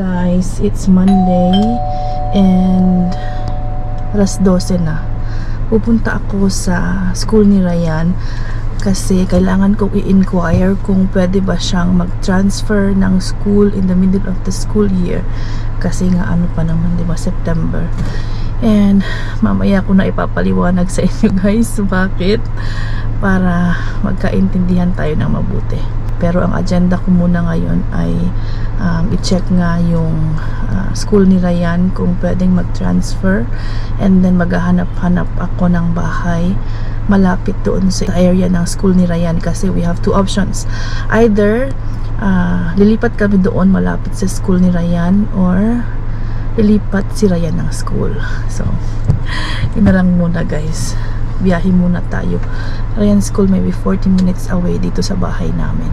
Guys, it's Monday and alas 12 na. Pupunta ako sa school ni Ryan kasi kailangan kong i-inquire kung pwede ba siyang mag-transfer ng school in the middle of the school year kasi nga ano pa naman, diba, September. And mamaya ko na ipapaliwanag sa inyo guys bakit, para magkaintindihan tayo ng mabuti. Pero ang agenda ko muna ngayon ay i-check nga yung school ni Ryan kung pwedeng mag-transfer, and then maghahanap-hanap ako ng bahay malapit doon sa area ng school ni Ryan kasi we have two options. Either lilipat kami doon malapit sa school ni Ryan or lilipat si Ryan ng school. So, yun na lang muna guys. Biyahe muna tayo. Ryan School maybe 40 minutes away dito sa bahay namin.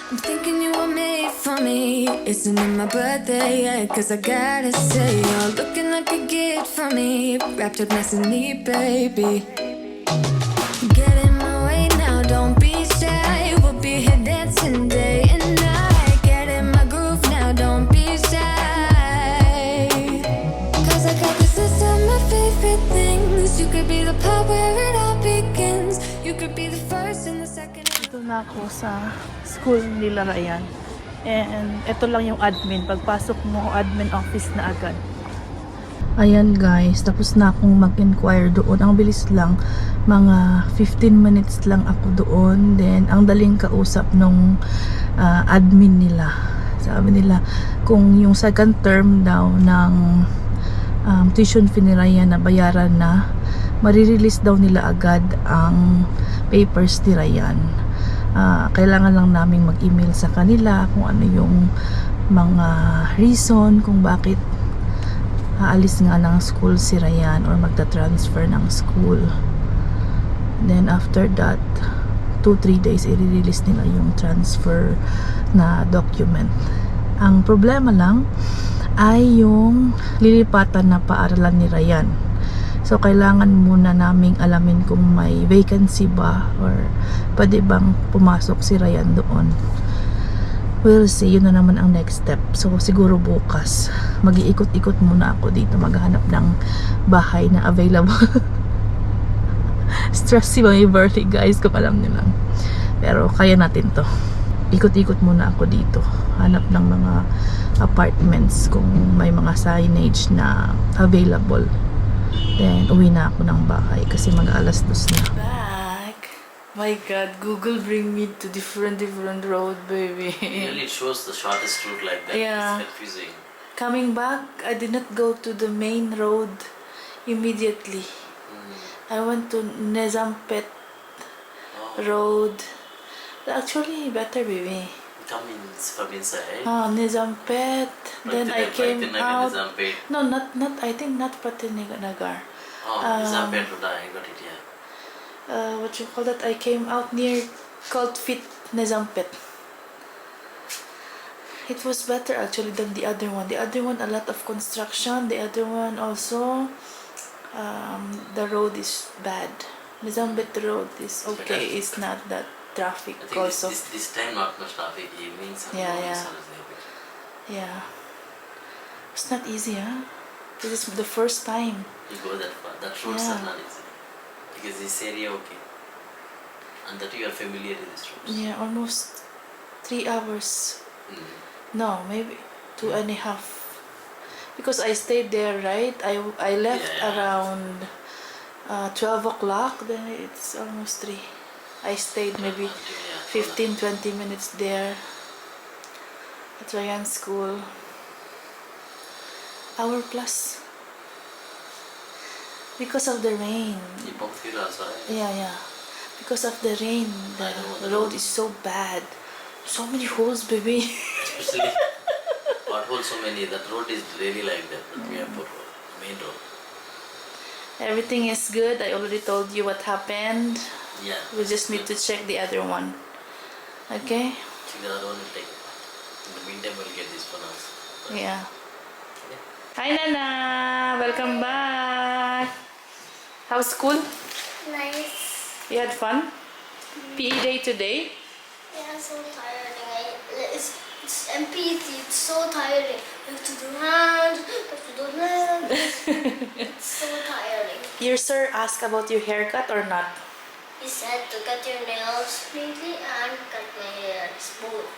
I'm thinking you were made for me. Isn't it my birthday yet? Cause I gotta say, you're looking like a gift for me. Wrapped up nice and neat, baby. Get in my way now, don't be shy. We'll be here dancing day and night. Get in my groove now, don't be shy. Cause I got this list of my favorite things. You could be the part where it all begins. You could be the first and the second. Ito na ako sa school nila Ryan. And ito lang yung admin. Pagpasok mo, admin office na agad. Ayan guys, tapos na akong mag-inquire doon. Ang bilis lang, mga 15 minutes lang ako doon. Then, ang daling kausap nung admin nila. Sabi nila, kung yung second term daw ng tuition fee ni Ryan na bayaran na, marirelease daw nila agad ang papers ni Ryan. Kailangan lang naming mag-email sa kanila kung ano yung mga reason kung bakit aalis nga ng school si Ryan or magta-transfer ng school. Then after that 2-3 days i-release nila yung transfer na document. Ang problema lang ay yung lilipatan na paaralan ni Ryan. So kailangan muna naming alamin kung may vacancy ba or pwede bang pumasok si Ryan doon. We'll see, yun na naman ang next step. So siguro bukas mag-iikot-ikot muna ako dito, maghanap ng bahay na available. Stress si my birthday guys, kung alam niyo lang. Pero kaya natin to. Ikot-ikot muna ako dito, hanap ng mga apartments kung may mga signage na available. Then uwi na ako ng bahay kasi mag-alas 2 na. Back. My God, Google bring me to different road, baby. Really, it shows the shortest route like that. Yeah. It's confusing. Coming back, I did not go to the main road immediately. I went to Nezampet Road. Actually, better, baby. Come in from inside. Nezampet. Then I came out. Nizampet. No, not. I think not Patinagar. Oh, Nizampet Road. I got it, yeah. What you call that? I came out near called Fit Nezampet. It was better actually than the other one. The other one, a lot of construction. The other one also, the road is bad. Nezampet Road is okay. It's not that traffic I think also. this time not much traffic. Evenings and Yeah, mornings yeah. are there, but Yeah. It's not easy, huh? This is the first time. you go that far. That roads Yeah. are not easy. Because this area okay. And that you are familiar with this roads. Yeah, almost 3 hours. No, maybe 2.5. Because I stayed there, right? I left Yeah. around 12 o'clock. Then it's almost 3. I stayed maybe 15-20 minutes there at Ryan School. Hour plus. Because of the rain. You both feel also, right? Yeah. Because of the rain, I know, the road is so bad. So many holes, baby. Especially potholes so many. That road is really like that. That Miyapur road, main road. Everything is good. I already told you what happened. Yeah. We just need to check the other one. Okay? See, the other one will take. In the meantime, we'll get this one also. Yeah. Hi, Nana! Welcome back! How's school? Nice. You had fun? PE day today? Yeah, so tiring. It's MPT. It's so tiring. You have to do hands. You have to do legs. It's so tiring. Your sir asked about your haircut or not? He said to cut your nails neatly and cut my hair smooth.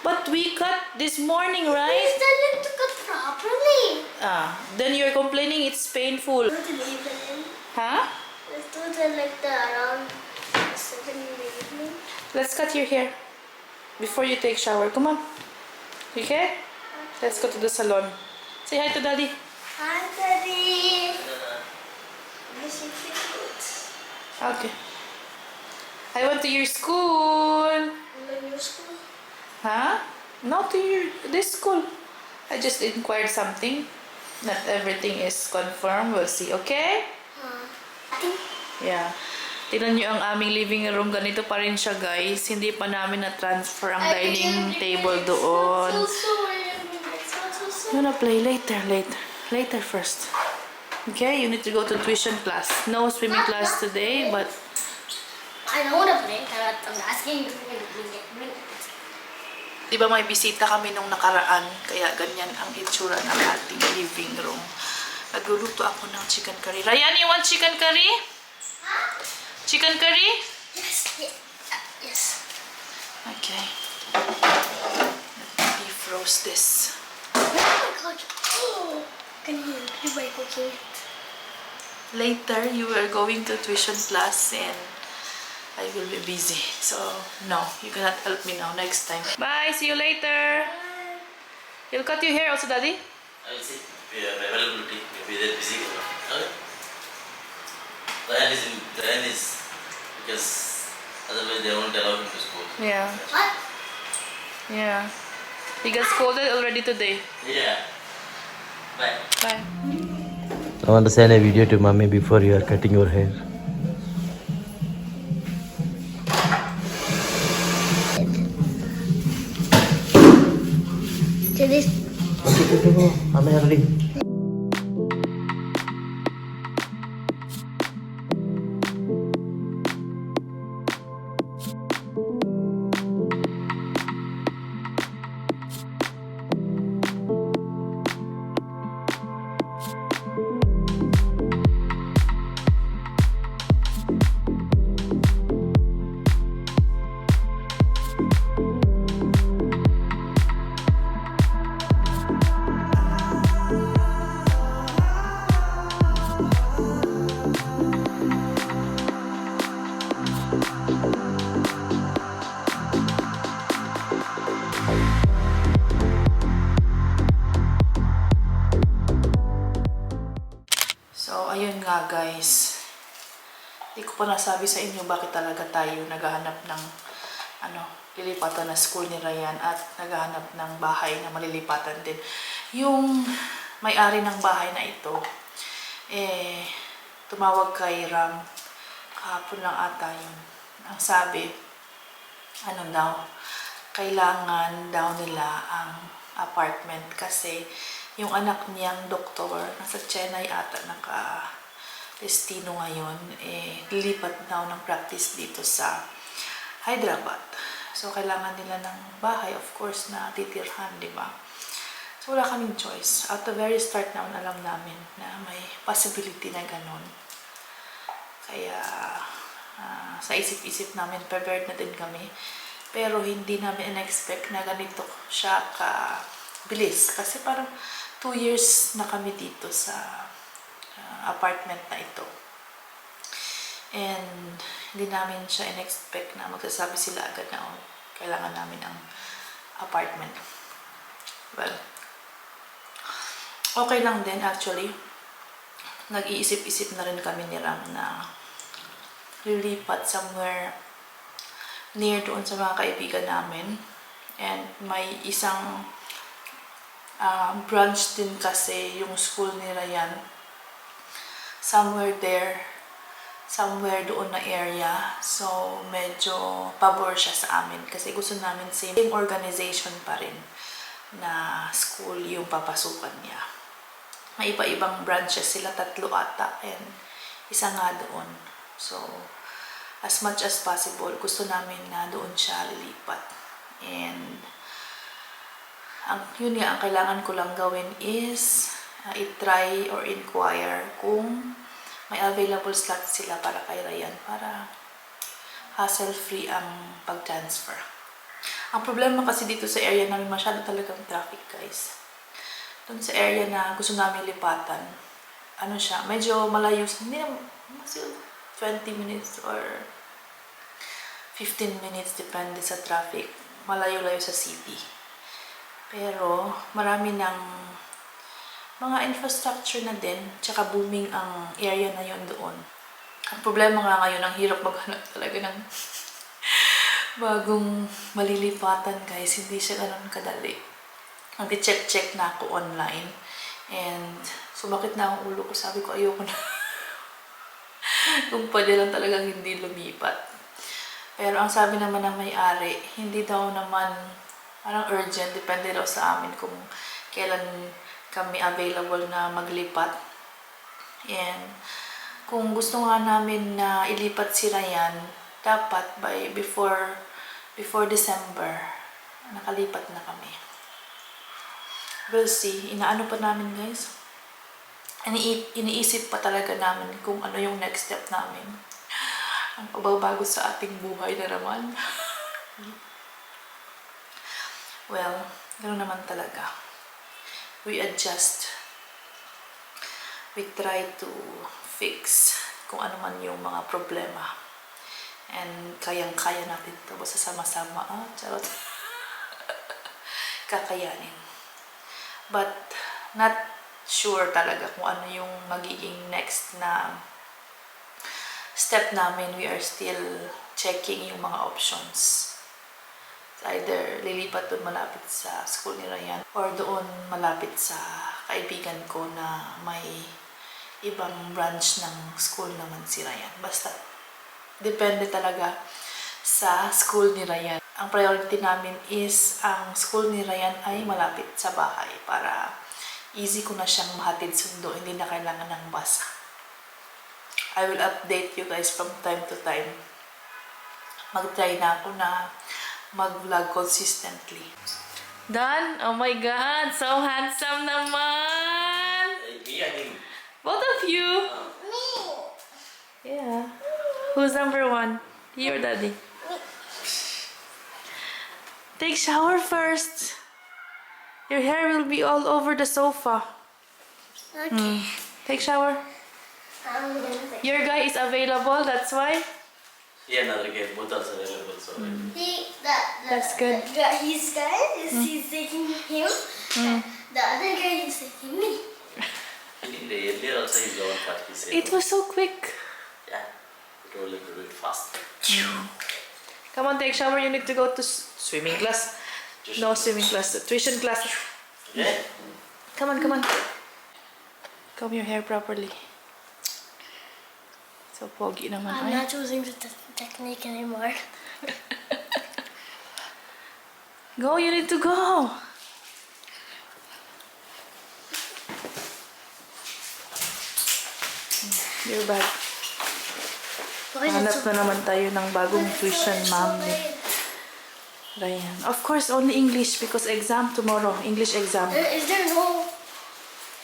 But we cut this morning, He's right? telling to cut properly. Then you're complaining it's painful. Do it in the evening. Huh? Let's do it like the around 7 in the evening. Let's cut your hair before you take shower. Come on. Okay? Let's go to the salon. Say hi to daddy. Hi, Daddy. This is cute. Okay. I went to your school. In your school? Huh? Not to this school. I just inquired something. Not everything is confirmed. We'll see, okay? I think Yeah. Tingnan nyo ang aming living room. Ganito pa rin siya, guys. Hindi pa namin na-transfer ang dining table doon. You wanna play later? Later first. Okay, you need to go to tuition class. No swimming class today, but I know the play. I'm asking you to bring it. diba may bisita kami nung nakaraan, kaya ganyan ang itsura ng ating living room. Nagluluto ako ng chicken curry. Ryan, you want chicken curry? Chicken curry? Yes. Yes. Okay. Let me defrost this. Oh my god. Oh, can you by cooking it? Later, you are going to tuition class and I will be busy. So, no, you cannot help me now. Next time. Bye. See you later. You'll cut your hair also, Daddy? I will see availability. Maybe they're busy. Okay. Ryan is because otherwise they won't allow him to school. Yeah. What? Yeah. He got scolded already today. Yeah. Bye. Bye. I want to send a video to mommy before you are cutting your hair. So this. I'm ready. So, ayun nga guys. Hindi ko pa nasabi sa inyo bakit talaga tayo naghahanap ng lilipatan na school ni Ryan at naghahanap ng bahay na malilipatan din. Yung may-ari ng bahay na ito, tumawag kay Ram. Kahapon lang ata yun. Ang sabi, kailangan daw nila ang apartment kasi yung anak niyang doktor, nasa Chennai ata naka-destino ngayon, lilipat daw ng practice dito sa Hyderabad. So, kailangan nila ng bahay, of course, na titirhan, di ba? So, wala kaming choice. At the very start naman, alam namin na may possibility na ganun. Kaya, sa isip-isip namin, prepared na din kami. Pero, hindi namin in-expect na ganito siya ka-bilis. Kasi parang 2 years na kami dito sa apartment na ito. And hindi namin siya in-expect na magsasabi sila agad na kailangan namin ng apartment. Well, okay lang din actually. Nag-iisip-isip na rin kami ni Ram na lilipat somewhere near doon sa mga kaibigan namin. And may isang branch din kasi yung school ni Ryan. Somewhere doon na area. So, medyo pabor siya sa amin. Kasi gusto namin same organization pa rin na school yung papasukan niya. May iba-ibang branches sila, 3 ata. And isa nga doon. So, as much as possible, gusto namin na doon siya lilipat. And, yun nga, ang kailangan ko lang gawin is i-try or inquire kung may available slot sila para kay Ryan para hassle-free ang pag-transfer. Ang problema kasi dito sa area namin, masyado talagang traffic, guys. Doon sa area na gusto namin lipatan, ano siya, medyo malayo, hindi na, 20 minutes or 15 minutes, depende sa traffic. Malayo-layo sa city. Pero, marami ng mga infrastructure na din, tsaka booming ang area na yon doon. Ang problema nga ngayon, ang hirap maghanap talaga ng bagong malilipatan, guys. Hindi siya ganun kadali. Nag-check na ako online. And sumakit na ang ulo ko. Sabi ko, ayoko na. Kung pwede lang talagang hindi lumipat. Pero ang sabi naman ng may-ari, hindi daw naman parang urgent. Depende daw sa amin kung kailan kami available na maglipat. And kung gusto nga namin na ilipat si Ryan, dapat before December, nakalipat na kami. We'll see. Inaano pa namin, guys. Iniisip pa talaga namin kung ano yung next step namin. Ang pagbabago sa ating buhay na naman. Well, ganoon naman talaga. We adjust. We try to fix kung ano man yung mga problema. And kayang-kaya natin ito. Basta sama-sama. Charot. Kakayanin. But, not sure talaga kung ano yung magiging next na step namin. We are still checking yung mga options. Either lilipat doon malapit sa school ni Ryan or doon malapit sa kaibigan ko na may ibang branch ng school naman si Ryan. Basta, depende talaga sa school ni Ryan. Ang priority namin is ang school ni Ryan ay malapit sa bahay para easy ko na siyang mahatid sundo. Hindi na kailangan ng bus. I will update you guys from time to time. Mag-try na ako na mag-vlog consistently. Done? Oh my God! So handsome naman! Me and him. Both of you! Me. Yeah. Who's number one? You or daddy? Take shower first. Your hair will be all over the sofa. Okay. Take shower. I'm gonna take. Your guy is available, that's why. Yeah, another game. Both are available. So That's good. His guy is he's taking him. The other guy is taking me. earlier also he's the one first. He said. It was so quick. Yeah. It was a little bit fast. Come on, take shower. You need to go to swimming class. Tuition No class. swimming class. Tuition class. Yeah. Come on, come on. Comb your hair properly. So pogi naman. I'm Ay. not choosing the technique anymore. Go, you need to go. You're back. Why is it Hanap so na naman tayo ng bagong tuition, ma'am. Ryan. Of course, only English because exam tomorrow. English exam. Is there no?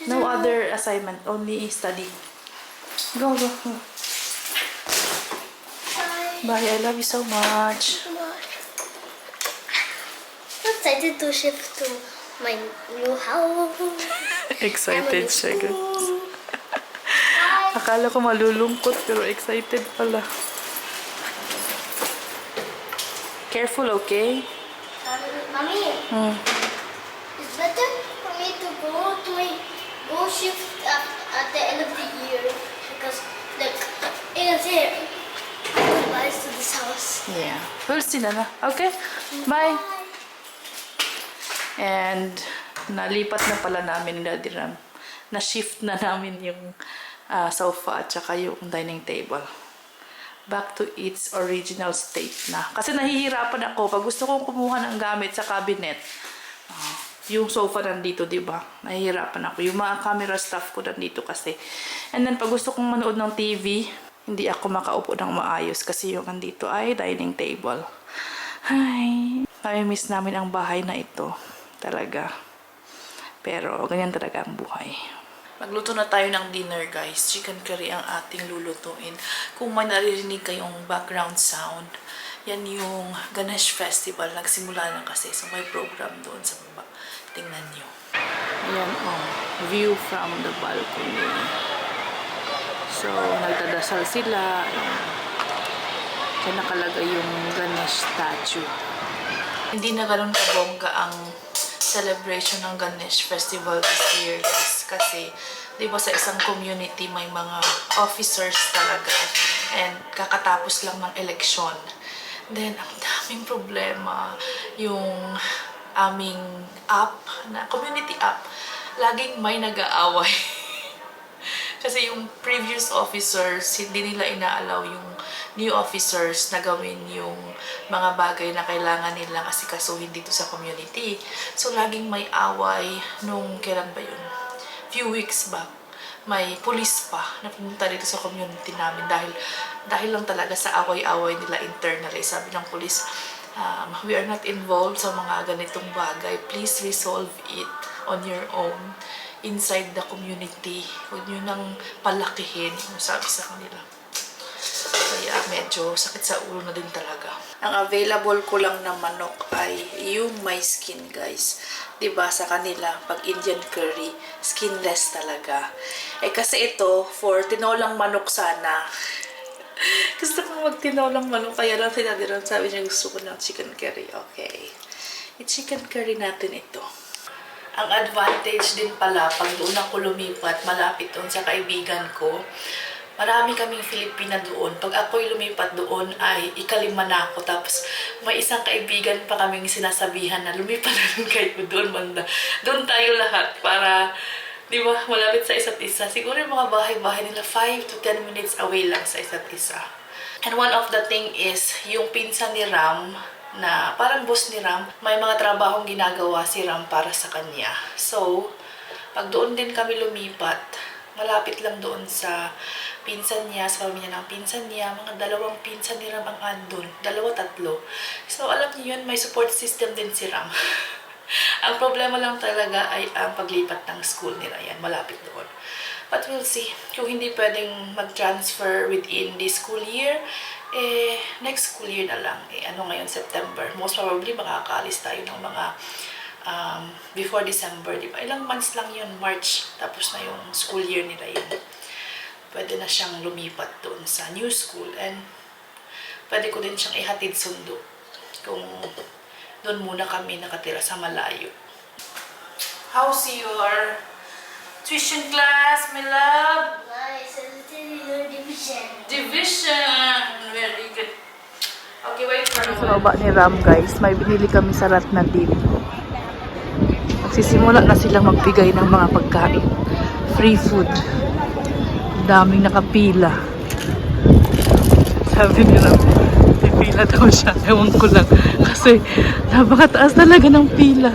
No other assignment. Only study. Go, go, go. Bye. I love you so much. I'm excited to shift to my new house. Excited I'm siya, in guys. school. Akala ko malulungkot pero excited pala. Careful, okay? Mommy, it's better for me to go shift at the end of the year because look, you can see goodbyes to this house. Yeah. We'll see na. Okay? Bye. And nalipat na pala namin nila Diram. Na-shift na namin yung sofa at saka yung dining table. Back to its original state na. Kasi nahihirapan ako pag gusto kong kumuha ng gamit sa cabinet. Yung sofa nandito, di ba? Nahihirapan ako. Yung mga camera stuff ko nandito kasi. And then, pag gusto kong manood ng TV, hindi ako makaupo ng maayos kasi yung nandito ay dining table. Hi! Nami-miss namin ang bahay na ito. Talaga. Pero, ganyan talaga ang buhay. Magluto na tayo ng dinner, guys. Chicken curry ang ating lulutuin. Kung may naririnig kayong background sound, yan yung Ganesh Festival. Nagsimula na kasi. So, may program doon sa baba. Tingnan nyo. Ayan, oh. View from the balcony. So, nagdadasal sila. Kaya nakalagay yung Ganesh statue. Hindi na ganun kabongga ang celebration ng Ganesh Festival this year, guys. Kasi, di ba sa isang community may mga officers talaga. And kakatapos lang ng eleksyon. Then, ang daming problema. Yung aming app, na community app, laging may nag-aaway. Kasi yung previous officers, hindi nila inaalaw yung new officers na gawin yung mga bagay na kailangan nila kasi kasuhin dito sa community. So, laging may away nung kailan ba yun? Few weeks back. May police pa na pumunta dito sa community namin dahil lang talaga sa away-away nila internally. Sabi ng police, we are not involved sa mga ganitong bagay. Please resolve it on your own inside the community. Huwag nyo nang palakihin yung sabi sa kanila. Kaya medyo sakit sa ulo na din talaga. Ang available ko lang na manok ay yung may skin, guys. Diba sa kanila, pag Indian curry, skinless talaga. Eh kasi ito, for tinolang manok sana. Gusto ko mag-tinolang manok, kaya lang tinadiran. Sabi niya gusto ko ng chicken curry. Okay. I-chicken curry natin ito. Ang advantage din pala, pag doon ako lumipat, malapit doon sa kaibigan ko, marami kaming Filipina doon. Pag ako'y lumipat doon ay ikalima na ako. Tapos may isang kaibigan pa kaming sinasabihan na lumipat na rin kayo doon, banda. Doon tayo lahat para, di ba, malapit sa isa't isa. Siguro yung mga bahay-bahay nila 5 to 10 minutes away lang sa isa't isa. And one of the thing is, yung pinsan ni Ram, na parang boss ni Ram, may mga trabahong ginagawa si Ram para sa kanya. So, pag doon din kami lumipat, malapit lang doon sa pinsan niya, sa pamilya ng pinsan niya, mga 2 pinsan ni Ram ang andun. 2, 3. So, alam niyo yun, may support system din si Ram. Ang problema lang talaga ay ang paglipat ng school nila. Yan, malapit doon. But we'll see. Kung hindi pwedeng mag-transfer within this school year, next school year na lang. Ano ngayon, September. Most probably, makakaalis tayo ng mga before December, di ba? Ilang months lang yun, March. Tapos na yung school year nila yun. Pwede na siyang lumipat doon sa new school. And pwede ko din siyang ihatid sundo. Kung doon muna kami nakatira sa malayo. How's your tuition class, my love? Nice. Division. Division! Very good. Okay, wait for a while. Sa baba ni Ram, guys, may binili kami sa Ratnadeep. Magsisimula na silang magbigay ng mga pagkain. Free food. Daming nakapila. Sabi ni Ram, may pila daw siya. Ewan ko lang. Kasi napakataas talaga ng pila.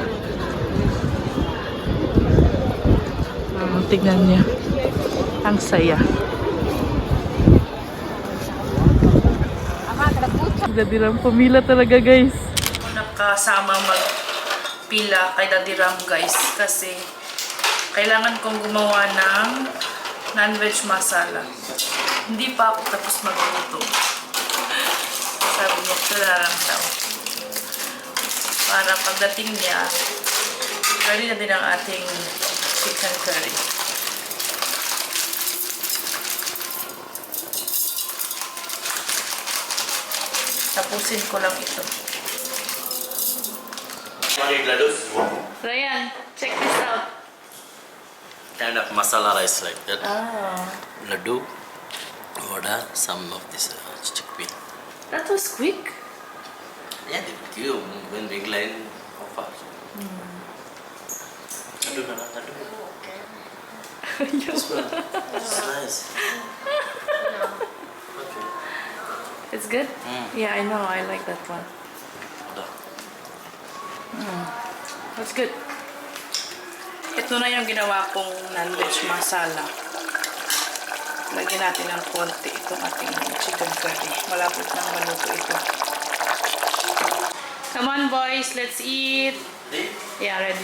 Tignan niya. Ang saya. Dadirang pumila talaga, guys. Nakasama magpila kay Dadirang, guys, kasi kailangan kong gumawa ng non-veg masala. Hindi pa ako tapos magluto. Sabi niya, sila lang daw. Para pagdating niya, ready na din ang ating chicken curry. Tapusin ko lang ito. Ryan, check this out. Kind of masala rice like that. Ah, Laddu, vada, some of this chickpea. that was quick. Yeah, they give when big line of us. Laddu na lang, laddu. This one. It's nice. Okay. It's good? Yeah, I know. I like that one. Laddu. That's good. Ito na yung ginawa kong non-veg masala. Lagyan natin ng konti itong ating chicken curry. Malapit nang maluto ito. Come on boys, let's eat. Yeah, ready.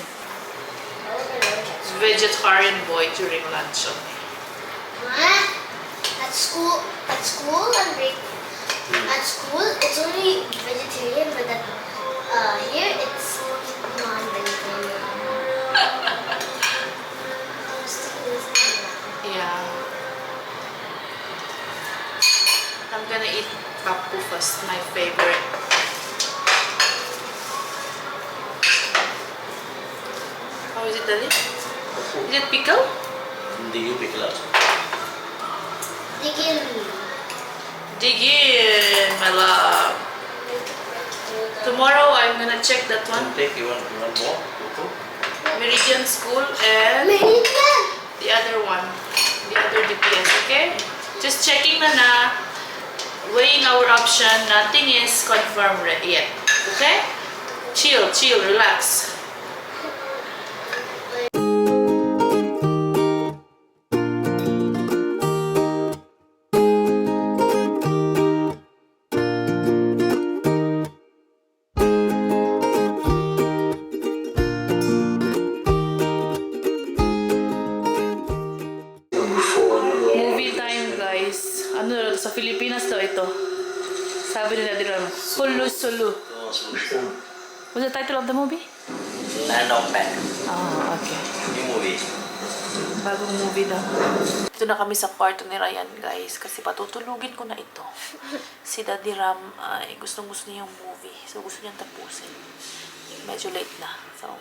Vegetarian boy during lunch only. What? At school, and at school, it's only vegetarian, but then here it's non-vegetarian. Yeah. I'm gonna eat papu first, my favorite. How is it, Daddy? Is it pickle? Hindi you pickle also. Dig in, my love. Tomorrow I'm gonna check that one. Take you want more? Tutu? Meridian School and the other one. The other DPS, okay? Just checking na. Weighing our option. Nothing is confirmed yet. Okay? Chill, relax. Movie time, guys. Ano, sa Pilipinas daw ito. Sabi nila din naman, Hulu Sulu. What's the title of the movie? Land of Pen. Ah, okay. New movie. Bagong movie daw. Ito na kami sa kwarto ni Ryan, guys. Kasi patutulugin ko na ito. Si Daddy Ram ay gustong-gusto niya yung movie. So, gusto niyang tapusin. Medyo late na. So,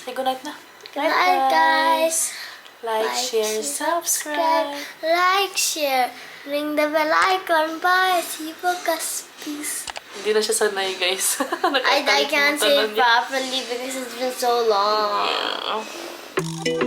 say goodnight na. Good night, guys. Like, share, subscribe. Like, share. Ring the bell icon. Bye. See you guys. Peace. Hindi na siya sanay, guys. I can't say Nakakalimutan it na niya. properly because it's been so long. Yeah.